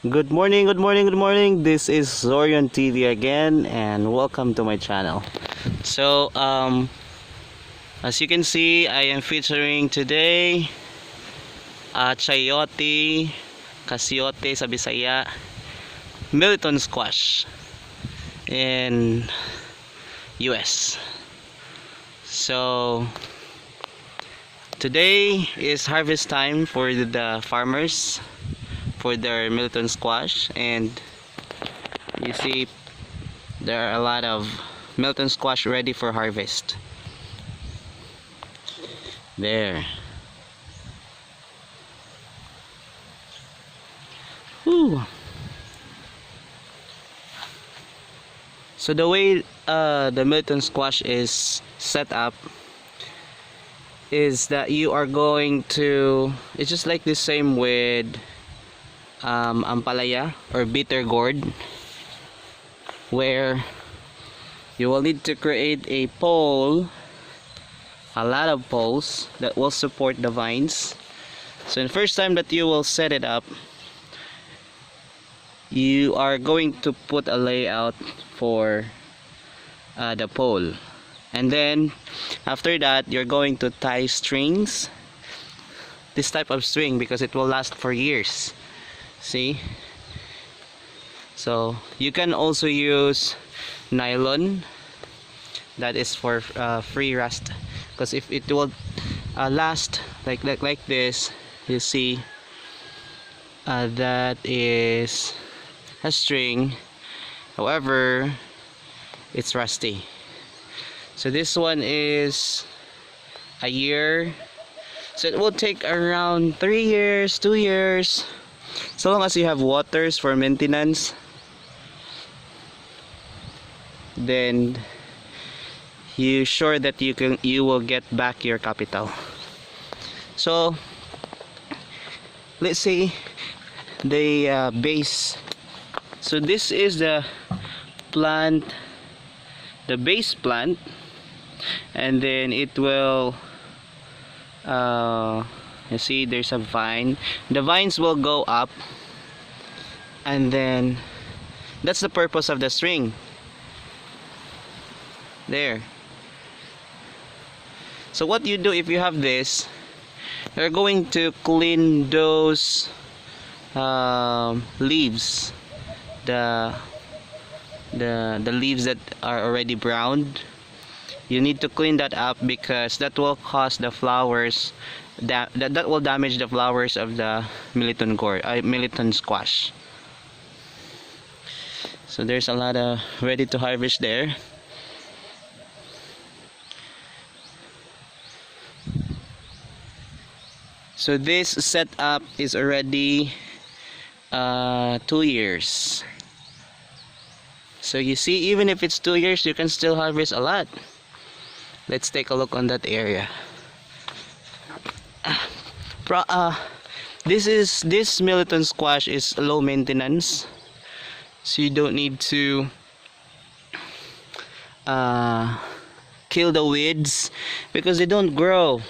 Good morning, good morning, good morning. This is Zorion TV again, and welcome to my channel. So, as you can see, I am featuring today Chayote, Sayote sa Bisaya, Mirliton Squash in US. So, today is harvest time for the farmers for their Mirliton squash, and you see there are a lot of Mirliton squash ready for harvest there. Whew. So the way the Mirliton squash is set up is that you are going to, it's just like the same with ampalaya or bitter gourd, where you will need to create a pole, a lot of poles that will support the vines. So the first time that you will set it up, you are going to put a layout for the pole, and then after that you're going to tie strings, this type of string, because it will last for years. See, so you can also use nylon, that is for free rust, because if it will last like this, you see that is a string, however it's rusty. So this one is a year, so it will take around 3 years, 2 years, so long as you have waters for maintenance. Then you sure that you will get back your capital. So let's say the base. So this is the plant, the base plant, and then it will you see there's a vine. The vines will go up, and then that's the purpose of the string there. So what you do if you have this, you're going to clean those leaves, the leaves that are already browned. You need to clean that up, because that will cause the flowers that will damage the flowers of the Mirliton squash. So there's a lot of ready to harvest there. So this setup is already 2 years. So you see, even if it's 2 years, you can still harvest a lot. Let's take a look on that area. This Mirliton squash is low maintenance, so you don't need to kill the weeds, because they don't grow.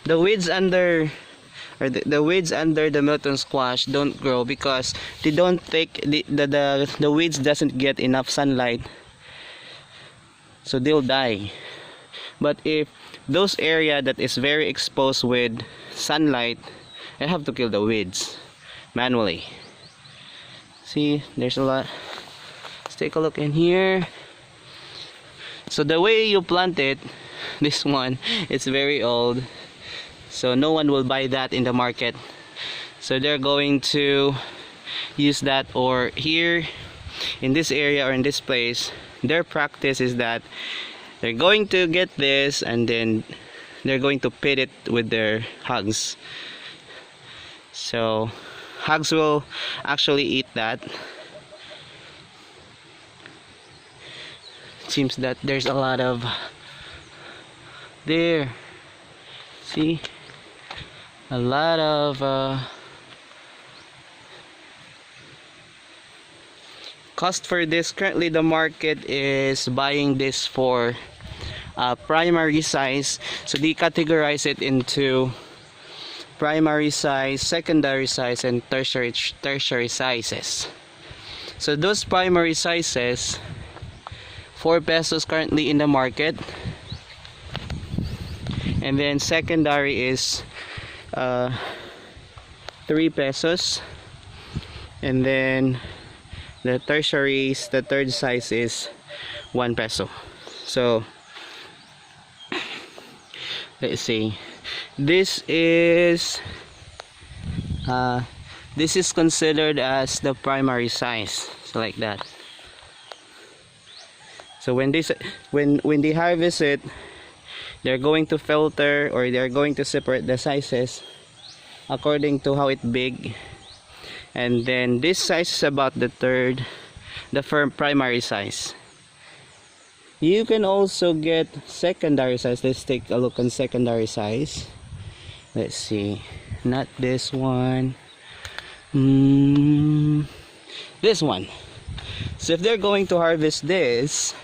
The weeds under, or the weeds under the Mirliton squash don't grow, because they don't take the weeds doesn't get enough sunlight, so they'll die. But if those area that is very exposed with sunlight, I have to kill the weeds manually. See, there's a lot. Let's take a look in here. So the way you plant it, this one, it's very old, so no one will buy that in the market. So they're going to use that, or here in this area or in this place, their practice is that they're going to get this, and then they're going to pit it with their hogs. So hogs will actually eat that. It seems that there's a lot of there. See, a lot of cost for this. Currently the market is buying this for primary size, so they categorize it into primary size, secondary size, and tertiary sizes. So those primary sizes, 4 pesos currently in the market, and then secondary is 3 pesos, and then the tertiaries, the third size is 1 peso. So let's see, this is considered as the primary size, so like that. So when they harvest it, they're going to filter, or they're going to separate the sizes according to how it big, and then this size is about the primary size. You can also get secondary size. Let's take a look on secondary size. Let's see, not this one, this one. So if they're going to harvest this,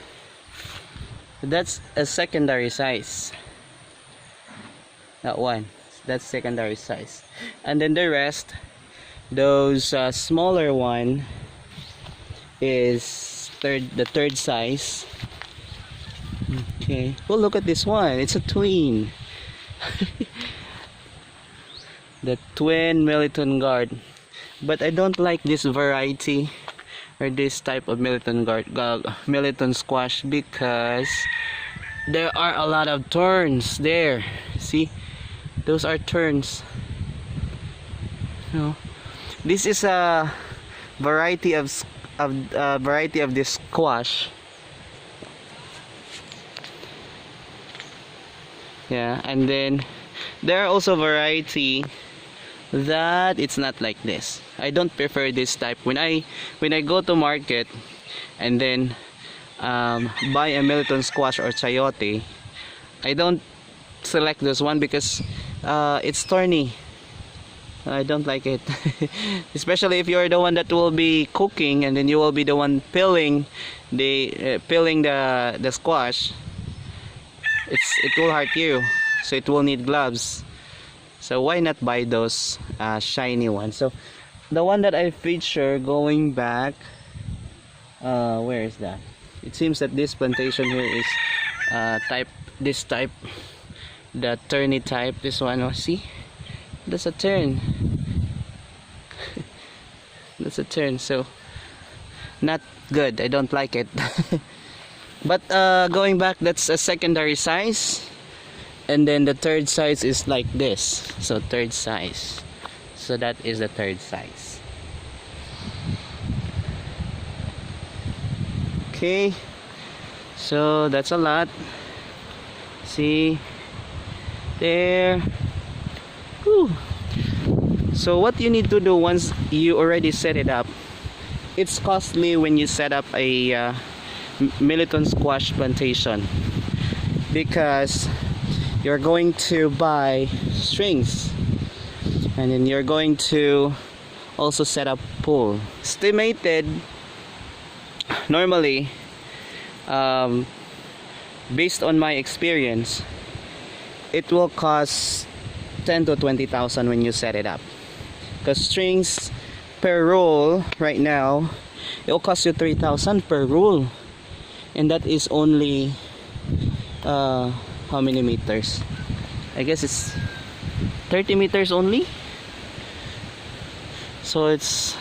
that's a secondary size. That one, that's secondary size. And then the rest, those smaller one, is the third size. Okay, well, look at this one, it's a twin. The twin Mirliton gourd. But I don't like this variety, or this type of Mirliton squash, because there are a lot of thorns there. See, those are thorns. No, this is a variety of this squash. Yeah, and then there are also variety that it's not like this. I don't prefer this type. When I go to market and then buy a Mirliton squash or chayote, I don't select this one because it's thorny. I don't like it. Especially if you're the one that will be cooking, and then you will be the one peeling the squash. It will hurt you, so it will need gloves. So why not buy those shiny ones? So the one that I feature, going back, where is that? It seems that this plantation here is this type, the turny type. This one, oh, see, that's a turn. That's a turn. So not good. I don't like it. But going back, that's a secondary size. And then the third size is like this. So third size. So that is the third size. Okay. So that's a lot. See there. Whew. So what you need to do once you already set it up, it's costly when you set up a Mirliton squash plantation, because you're going to buy strings, and then you're going to also set up pool. Estimated normally, based on my experience, it will cost 10 to 20,000 when you set it up, because strings per roll right now, it will cost you 3,000 per roll, and that is only how many meters? I guess it's 30 meters only. So it's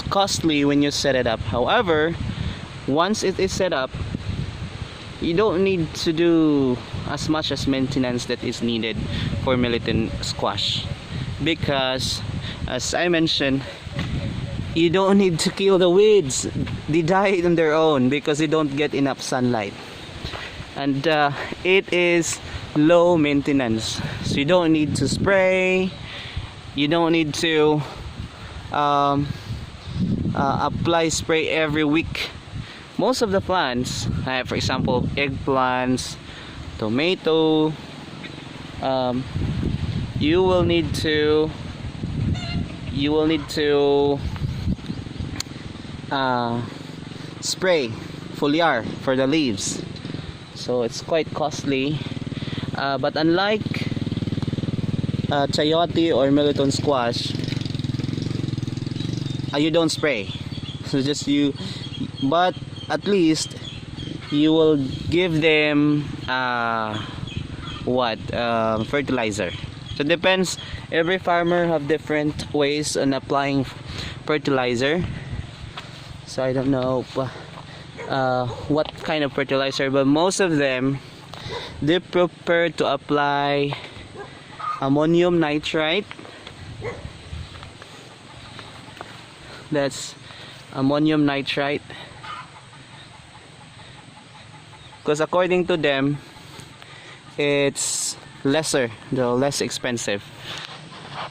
costly when you set it up. However, once it is set up, you don't need to do as much as maintenance that is needed for Mirliton squash, because as I mentioned, you don't need to kill the weeds. They die on their own because they don't get enough sunlight, and it is low maintenance. So you don't need to spray, you don't need to apply spray every week. Most of the plants, for example eggplants, tomato, you will need to spray foliar for the leaves. So it's quite costly, but unlike chayote or Mirliton squash, you don't spray. So just you, but at least you will give them fertilizer. So depends, every farmer have different ways on applying fertilizer. So I don't know what kind of fertilizer, but most of them, they prefer to apply ammonium nitrate. That's ammonium nitrate, because according to them it's less expensive.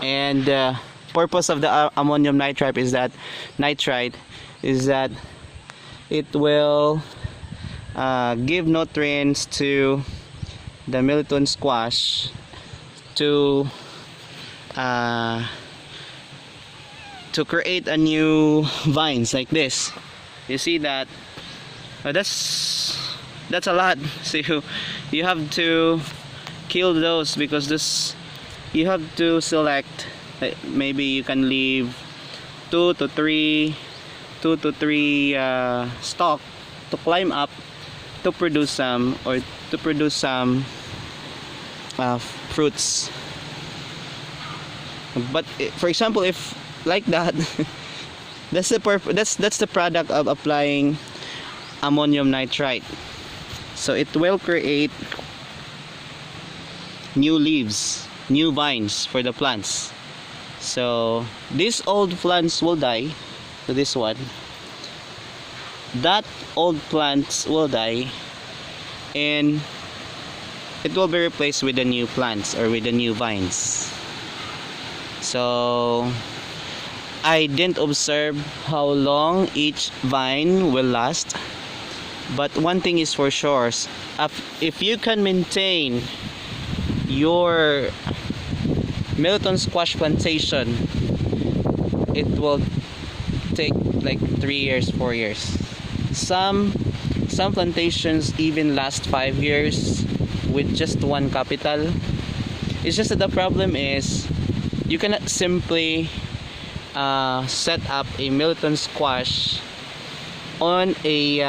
And the purpose of the ammonium nitrate is that it will give nutrients to the Mirliton squash to create a new vines like this. You see that? That's a lot. So you have to kill those, because this, you have to select, maybe you can leave two to three stalk to climb up to produce some fruits. But for example, if like that, that's the product of applying ammonium nitrate. So it will create new leaves, new vines for the plants. So these old plants will die. So this one, that old plants will die, and it will be replaced with the new plants or with the new vines. So I didn't observe how long each vine will last, but one thing is for sure, if you can maintain your Mirliton squash plantation, it will take like 3 years, 4 years. Some plantations even last 5 years with just one capital. It's just that the problem is you cannot simply set up a Mirliton squash on a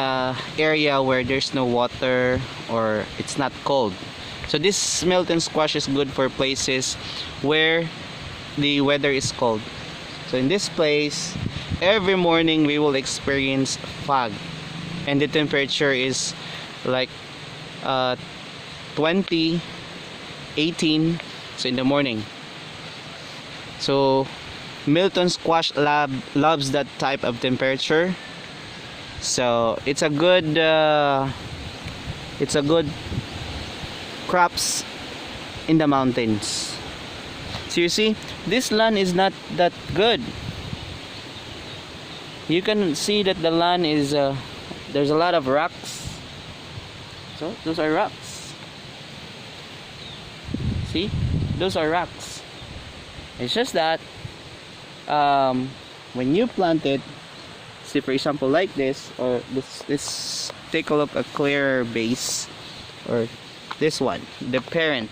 area where there's no water or it's not cold. So this Mirliton squash is good for places where the weather is cold. So in this place, every morning we will experience fog, and the temperature is like 20, 18, so in the morning. So Mirliton squash loves that type of temperature. So it's a good crops in the mountains. So you see, this land is not that good. You can see that the land is there's a lot of rocks. So those are rocks. See, those are rocks. It's just that when you plant it, see for example like this, or this take a look, a clearer base, or this one, the parent.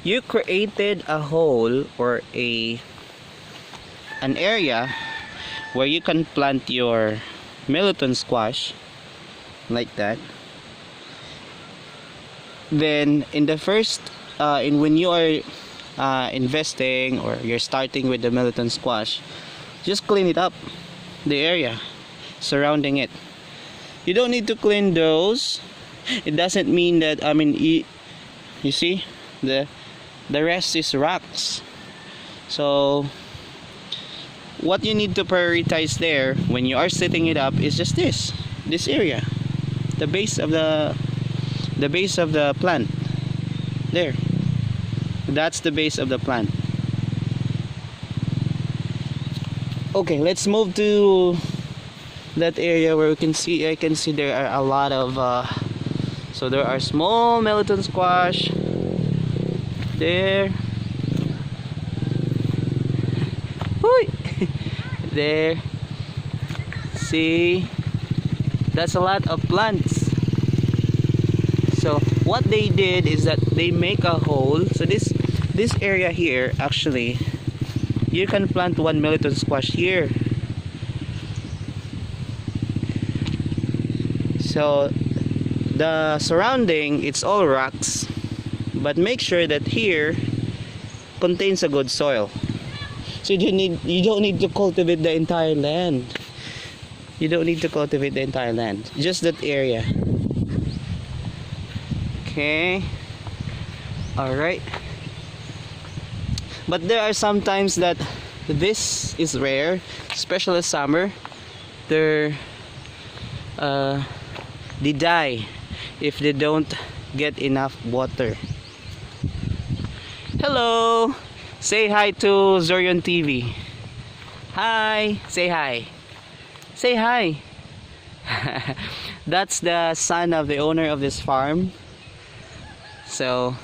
You created a hole or an area where you can plant your Mirliton squash like that. Then in the first when you are investing or you're starting with the Mirliton squash, just clean it up, the area surrounding it. You don't need to clean those. It doesn't mean that, I mean, you see the rest is rocks. So what you need to prioritize there when you are setting it up is just this area, the base of the plant. There, that's the base of the plant. Okay, let's move to that area where I can see there are a lot of so there are small Mirliton squash there. There, see, that's a lot of plants. So what they did is that they make a hole. So this area here, actually, you can plant one Mirliton squash here. So the surrounding, it's all rocks, but make sure that here contains a good soil. So you don't need to cultivate the entire land. You don't need to cultivate the entire land, just that area. Okay, all right. But there are some times that this is rare, especially summer. They die if they don't get enough water. Hello, say hi to Zorion TV. Hi, say hi. Say hi. That's the son of the owner of this farm. So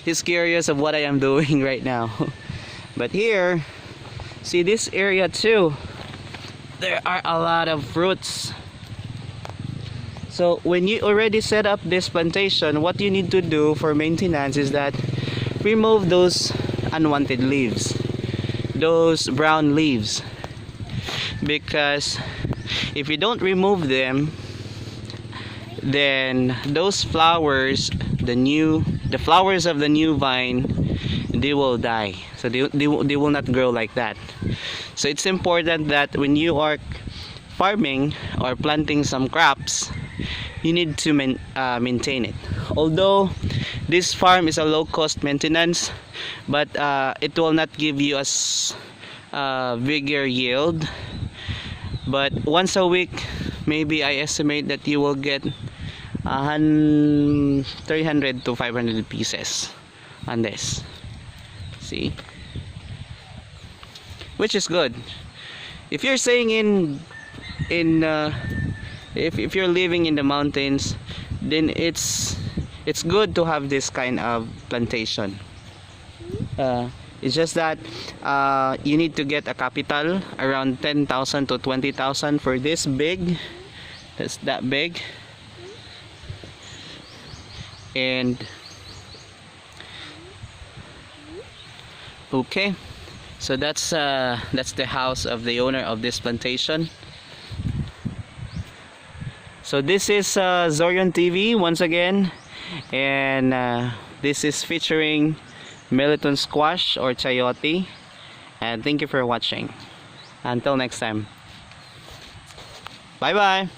he's curious of what I am doing right now. But here, see this area too. There are a lot of fruits. So when you already set up this plantation, what you need to do for maintenance is that remove those unwanted leaves, those brown leaves, because if you don't remove them, then those flowers, the flowers of the new vine, they will die. So they will not grow like that. So it's important that when you are farming or planting some crops, you need to maintain it. Although this farm is a low cost maintenance, but it will not give you a bigger yield. But once a week, maybe I estimate that you will get 300 to 500 pieces on this. See, which is good. If you're saying if you're living in the mountains, then it's good to have this kind of plantation. It's just that you need to get a capital around 10,000 to 20,000 for this big. That's that big. And okay, so that's the house of the owner of this plantation. So this is Zorion TV once again, and this is featuring Mirliton Squash or Chayote, and thank you for watching. Until next time, bye bye.